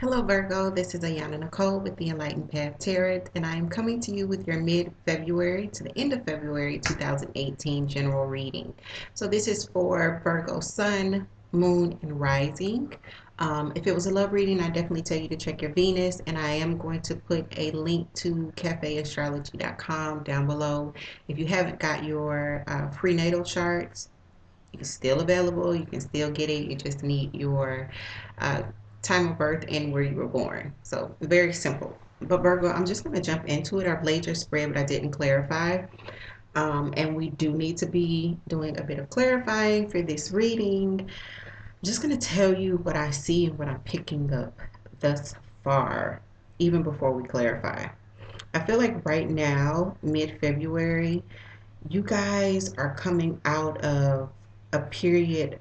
Hello Virgo, this is Ayana Nicole with the Enlightened Path Tarot, and I am coming to you with your mid-February to the end of February 2018 general reading. So this is for Virgo Sun, Moon, and Rising. If it was a love reading, I definitely tell you to check your Venus, and I am going to put a link to cafeastrology.com down below. If you haven't got your prenatal charts, it's still available. You can still get it. You just need your uh, time of birth and where you were born. So very simple. But Virgo, I'm just going to jump into it. I've laid your spread, but I didn't clarify. And we do need to be doing a bit of clarifying for this reading. I'm just going to tell you what I see and what I'm picking up thus far, even before we clarify. I feel like right now, mid-February, you guys are coming out of a period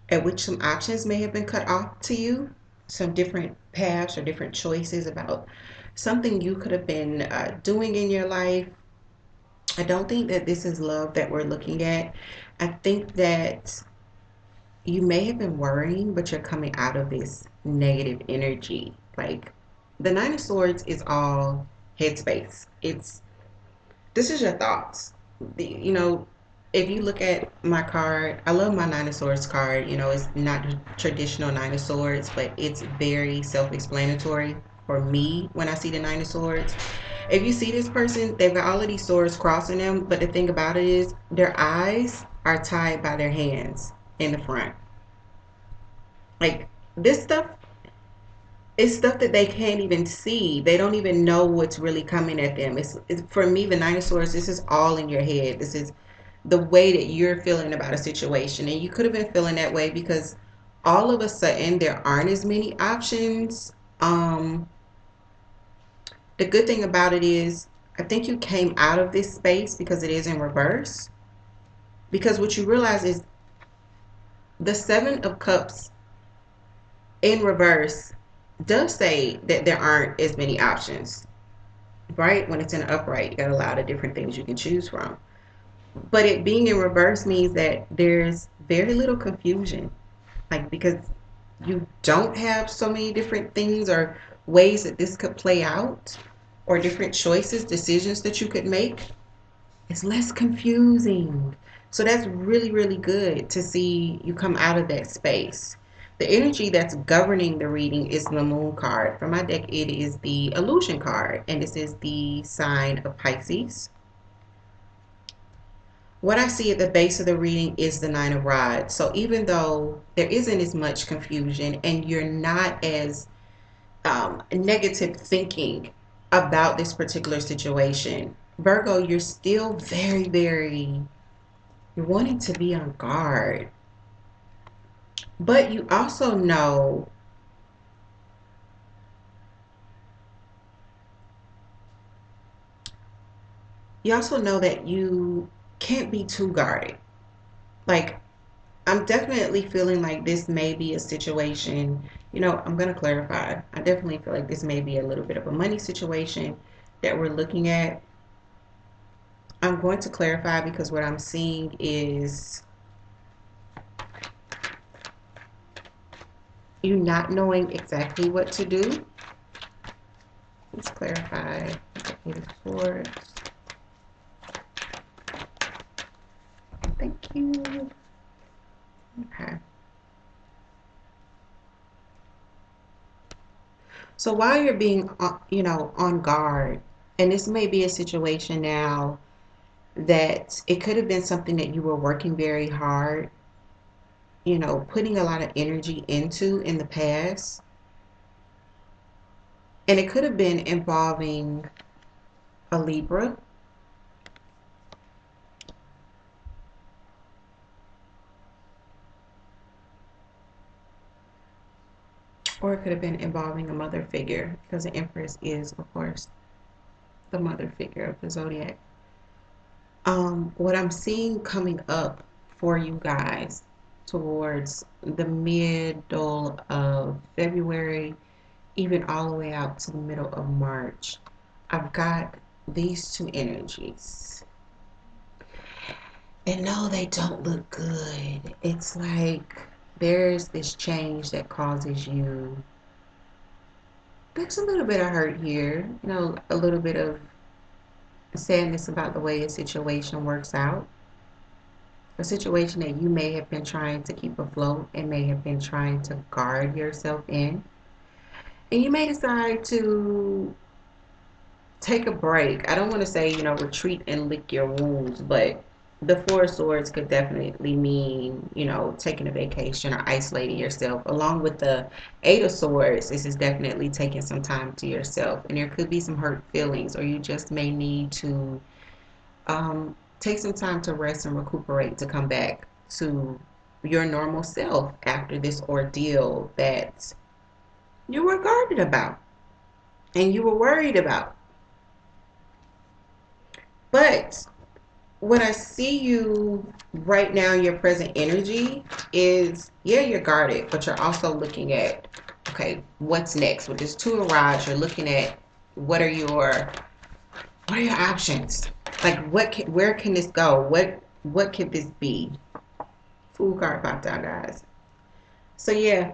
at which some options may have been cut off to you, some different paths or different choices about something you could have been doing in your life. I don't think that this is love that we're looking at. I think that you may have been worrying, but you're coming out of this negative energy. Like the Nine of Swords is all headspace. This is your thoughts. If you look at my card, I love my Nine of Swords card. It's not the traditional Nine of Swords, but it's very self-explanatory for me when I see the Nine of Swords. If you see this person, they've got all of these swords crossing them, but the thing about it is their eyes are tied by their hands in the front. Like this stuff it's stuff that they can't even see. They don't even know what's really coming at them. It's for me, the Nine of Swords, this is all in your head. This is the way that you're feeling about a situation. And you could have been feeling that way because all of a sudden there aren't as many options. The good thing about it is I think you came out of this space because it is in reverse. Because what you realize is the Seven of Cups in reverse does say that there aren't as many options, right? When it's in upright, you got a lot of different things you can choose from. But it being in reverse means that there's very little confusion, like because you don't have so many different things or ways that this could play out, or different choices, decisions that you could make. It's less confusing. So that's really, really good to see you come out of that space. The energy that's governing the reading is the moon card. For my deck, it is the illusion card, and this is the sign of Pisces. What I see at the base of the reading is the Nine of Rods. So even though there isn't as much confusion and you're not as negative thinking about this particular situation, Virgo, you're still very, very, you're wanting to be on guard. But you also know that you can't be too guarded. Like, I'm definitely feeling like this may be a situation, I'm going to clarify. I definitely feel like this may be a little bit of a money situation that we're looking at. I'm going to clarify because what I'm seeing is you not knowing exactly what to do. Let's clarify. Eight of Swords. Thank you. Okay. So while you're being, on guard, and this may be a situation now that it could have been something that you were working very hard, putting a lot of energy into in the past. And it could have been involving a Libra. Or it could have been involving a mother figure, because the Empress is, of course, the mother figure of the zodiac. What I'm seeing coming up for you guys towards the middle of February, even all the way out to the middle of March, I've got these two energies. And no, they don't look good. It's like there's this change that causes you there's a little bit of hurt here, a little bit of sadness about the way a situation works out. A situation that you may have been trying to keep afloat and may have been trying to guard yourself in. And you may decide to take a break. I don't want to say, retreat and lick your wounds, but the Four of Swords could definitely mean, taking a vacation or isolating yourself. Along with the Eight of Swords, this is definitely taking some time to yourself. And there could be some hurt feelings, or you just may need to take some time to rest and recuperate to come back to your normal self after this ordeal that you were guarded about and you were worried about. But what I see you right now, your present energy is, yeah, you're guarded, but you're also looking at, okay, what's next? With this Two of Rods, you're looking at what are your options? Like, where can this go? What could this be? Fool card popped out, guys. So yeah,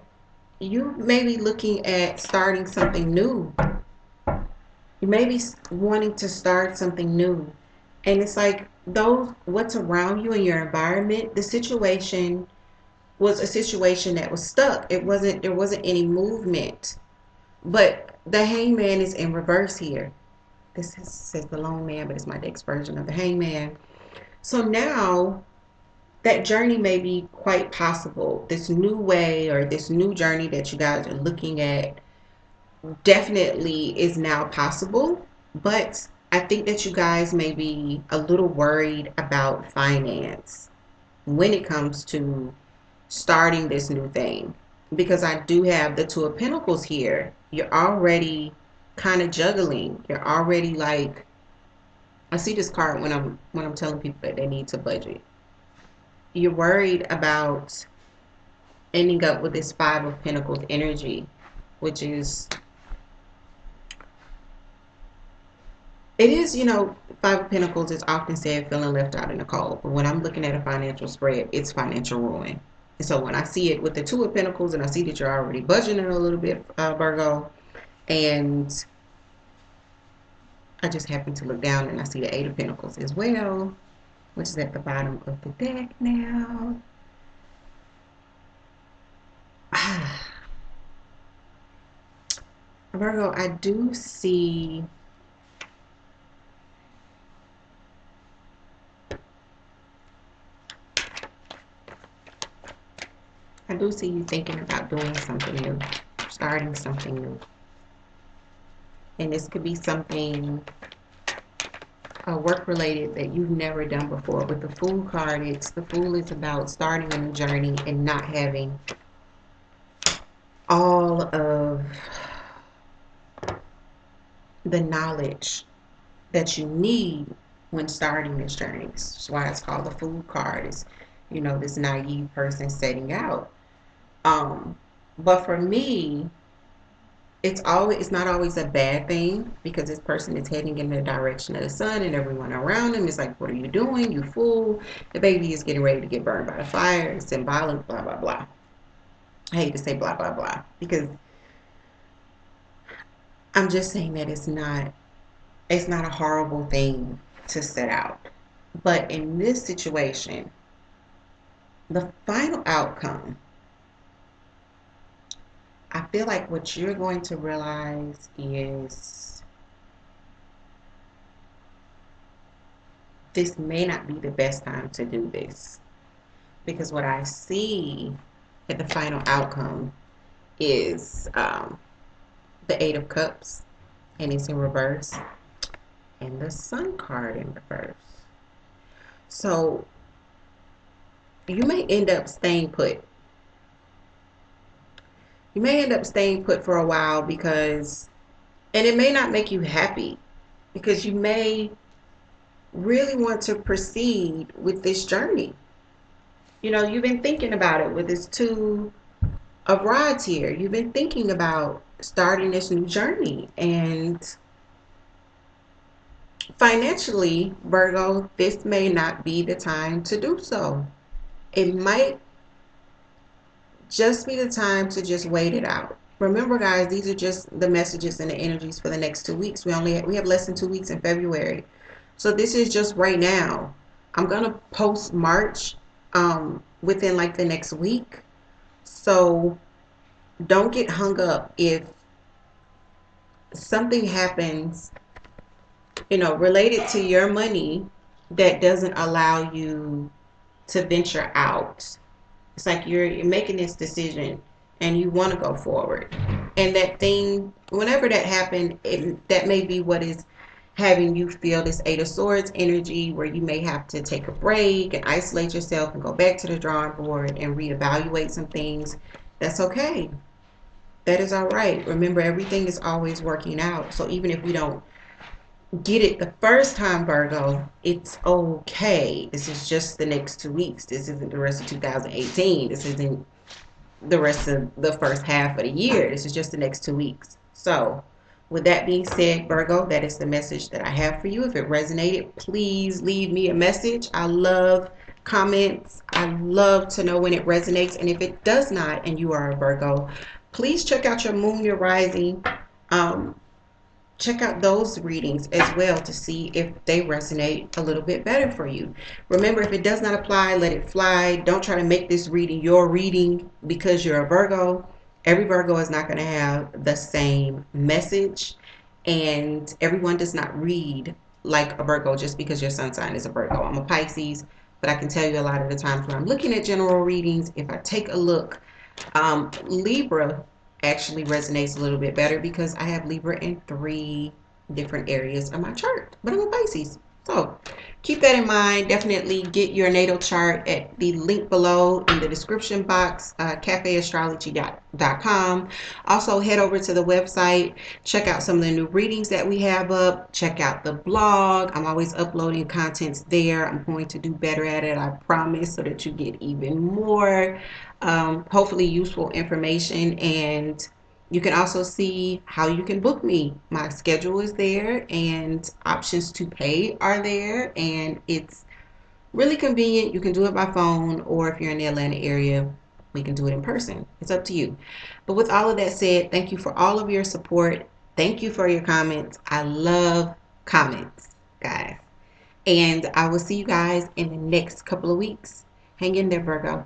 you may be looking at starting something new. You may be wanting to start something new. And it's like what's around you in your environment, the situation was a situation that was stuck. There wasn't any movement. But the Hangman is in reverse here. Says the Lone Man, but it's my next version of the Hangman. So now that journey may be quite possible. This new way or this new journey that you guys are looking at definitely is now possible, but I think that you guys may be a little worried about finance when it comes to starting this new thing, because I do have the Two of Pentacles here. You're already kind of juggling. You're already like, I see this card when I'm telling people that they need to budget. You're worried about ending up with this Five of Pentacles energy, which is, it is, Five of Pentacles is often said feeling left out in the cold. But when I'm looking at a financial spread, it's financial ruin. And so when I see it with the Two of Pentacles and I see that you're already budgeting a little bit, Virgo, and I just happen to look down and I see the Eight of Pentacles as well, which is at the bottom of the deck now. Virgo, I do see you thinking about doing something new, starting something new. And this could be something work related that you've never done before. With the Fool card, the Fool is about starting a new journey and not having all of the knowledge that you need when starting this journey. That's why it's called the Fool card. It's, this naive person setting out. But for me, it's not always a bad thing, because this person is heading in the direction of the sun and everyone around them is like, what are you doing? You fool. The baby is getting ready to get burned by the fire. It's symbolic, blah, blah, blah. I hate to say blah, blah, blah, because I'm just saying that it's not a horrible thing to set out. But in this situation, the final outcome, I feel like what you're going to realize is this may not be the best time to do this. Because what I see at the final outcome is the Eight of Cups, and it's in reverse, and the Sun card in reverse. So you may end up staying put. You may end up staying put for a while because, and it may not make you happy, because you may really want to proceed with this journey. You've been thinking about it with this Two of Rods here. You've been thinking about starting this new journey, and financially, Virgo, this may not be the time to do so. It might just be the time to just wait it out. Remember, guys, these are just the messages and the energies for the next 2 weeks. We have less than 2 weeks in February, so this is just right now. I'm gonna post March within like the next week, so don't get hung up if something happens, related to your money that doesn't allow you to venture out. It's like you're making this decision and you want to go forward. And that thing, whenever that happened, that may be what is having you feel this Eight of Swords energy, where you may have to take a break and isolate yourself and go back to the drawing board and reevaluate some things. That's okay. That is all right. Remember, everything is always working out. So even if we don't get it the first time, Virgo, it's okay. This is just the next 2 weeks. This isn't the rest of 2018. This isn't the rest of the first half of the year. This is just the next 2 weeks. So, with that being said, Virgo, that is the message that I have for you. If it resonated, please leave me a message. I love comments. I love to know when it resonates. And if it does not, and you are a Virgo, please check out your moon, your rising. Check out those readings as well to see if they resonate a little bit better for you. Remember, if it does not apply, let it fly. Don't try to make this reading your reading because you're a Virgo. Every Virgo is not going to have the same message, and everyone does not read like a Virgo just because your sun sign is a Virgo. I'm a Pisces, but I can tell you a lot of the times when I'm looking at general readings, if I take a look, Libra actually resonates a little bit better because I have Libra in 3 different areas of my chart, but I'm a Pisces. So keep that in mind. Definitely get your natal chart at the link below in the description box, cafeastrology.com. Also head over to the website, check out some of the new readings that we have up, check out the blog. I'm always uploading contents there. I'm going to do better at it, I promise, so that you get even more hopefully useful information. And you can also see how you can book me. My schedule is there and options to pay are there, and it's really convenient. You can do it by phone, or if you're in the Atlanta area, we can do it in person. It's up to you. But with all of that said, thank you for all of your support. Thank you for your comments. I love comments, guys. And I will see you guys in the next couple of weeks. Hang in there, Virgo.